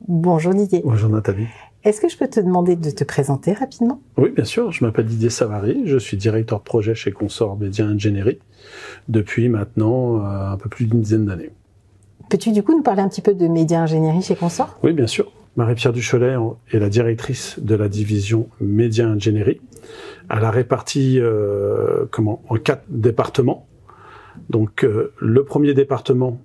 Bonjour Didier. Bonjour Nathalie. Est-ce que je peux te demander de te présenter rapidement? Oui, bien sûr. Je m'appelle Didier Savary. Je suis directeur de projet chez Consort Média Ingénierie depuis maintenant un peu plus d'une dizaine d'années. Peux-tu du coup nous parler un petit peu de Média Ingénierie chez Consort? Oui, bien sûr. Marie-Pierre Ducholet est la directrice de la division Média Ingénierie. Elle a réparti en 4 départements. Donc le premier département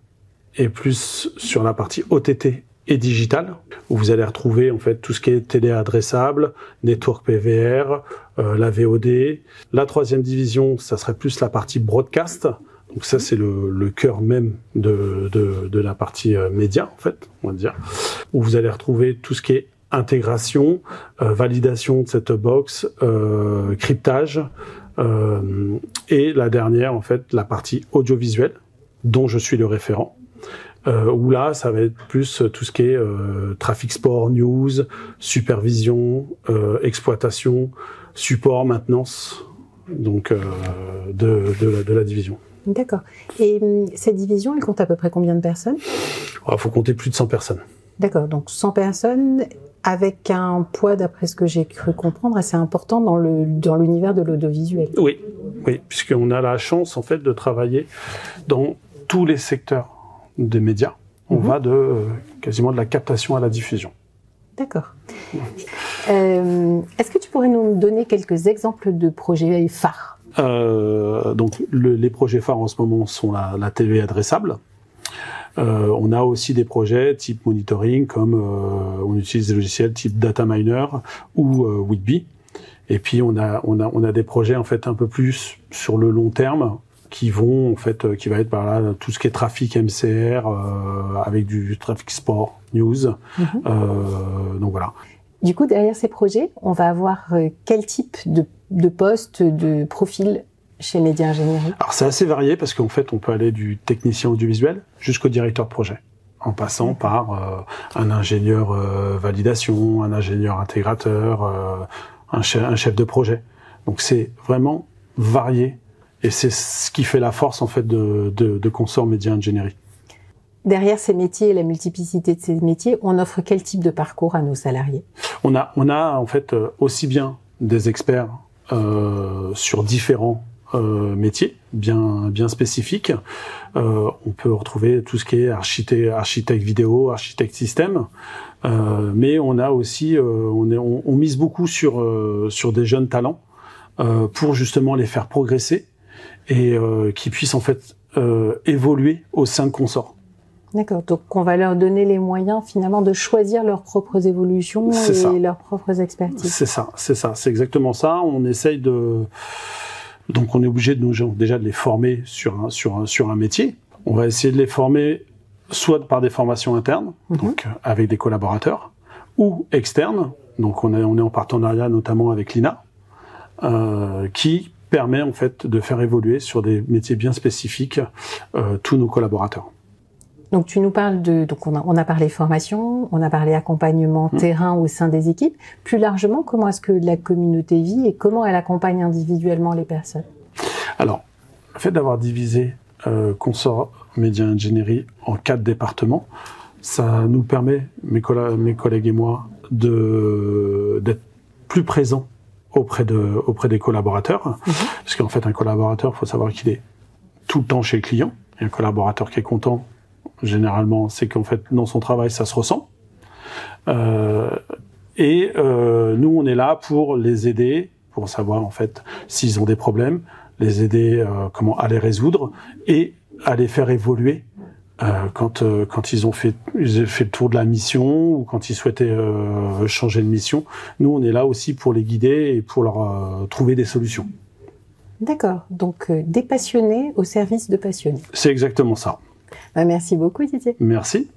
est plus sur la partie OTT et digital, où vous allez retrouver en fait tout ce qui est télé adressable, network PVR, la VOD. La troisième division, ça serait plus la partie broadcast. Donc ça, c'est le cœur même de la partie média, en fait, on va dire, où vous allez retrouver tout ce qui est intégration, validation de set-top box, cryptage, et la dernière, en fait, la partie audiovisuelle, dont je suis le référent. Où là, ça va être plus tout ce qui est trafic sport, news, supervision, exploitation, support, maintenance, donc de la division. D'accord. Et cette division, elle compte à peu près combien de personnes? Il faut compter plus de 100 personnes. D'accord, donc 100 personnes avec un poids, d'après ce que j'ai cru comprendre, assez important dans l'univers de l'audiovisuel. Oui, puisqu'on a la chance en fait de travailler dans tous les secteurs des médias. On va quasiment de la captation à la diffusion. D'accord. Est-ce que tu pourrais nous donner quelques exemples de projets phares? Donc les projets phares en ce moment sont la télé adressable. On a aussi des projets type monitoring, comme on utilise des logiciels type Data Miner ou Whitby. Et puis on a des projets en fait un peu plus sur le long terme qui va être par là tout ce qui est trafic MCR avec du trafic sport, news. Donc voilà. Du coup, derrière ces projets, on va avoir quel type de poste, de profil chez Média Ingénierie? Alors c'est assez varié parce qu'en fait, on peut aller du technicien audiovisuel jusqu'au directeur de projet, en passant par un ingénieur validation, un ingénieur intégrateur, un chef de projet. Donc c'est vraiment varié et c'est ce qui fait la force en fait de Consort Média Ingénierie. Derrière ces métiers et la multiplicité de ces métiers, on offre quel type de parcours à nos salariés? On a en fait aussi bien des experts sur différents métiers bien spécifiques. On peut retrouver tout ce qui est architecte vidéo, architecte système, mais on a aussi on mise beaucoup sur des jeunes talents pour justement les faire progresser et qui puissent en fait évoluer au sein de Consort. D'accord, donc on va leur donner les moyens finalement de choisir leurs propres évolutions et leurs propres expertises. C'est ça, c'est exactement ça. On essaye donc on est obligé déjà de les former sur un métier. On va essayer de les former soit par des formations internes, donc avec des collaborateurs, ou externes. Donc on est en partenariat notamment avec l'INA, qui permet en fait de faire évoluer sur des métiers bien spécifiques tous nos collaborateurs. Donc tu nous parles donc on a parlé formation, on a parlé accompagnement terrain au sein des équipes. Plus largement, comment est-ce que la communauté vit et comment elle accompagne individuellement les personnes? Alors, le fait d'avoir divisé Consort Média Ingénierie en 4 départements, ça nous permet, mes collègues et moi, d'être plus présents auprès des collaborateurs. Parce qu'en fait, un collaborateur, il faut savoir qu'il est tout le temps chez le client. Et un collaborateur qui est content, généralement, c'est qu'en fait, dans son travail, ça se ressent. Nous, on est là pour les aider, pour savoir, en fait, s'ils ont des problèmes, les aider comment à les résoudre et à les faire évoluer quand ils ont fait le tour de la mission ou quand ils souhaitaient changer de mission. Nous, on est là aussi pour les guider et pour leur trouver des solutions. D'accord, donc des passionnés au service de passionnés. C'est exactement ça. Merci beaucoup Didier. Merci.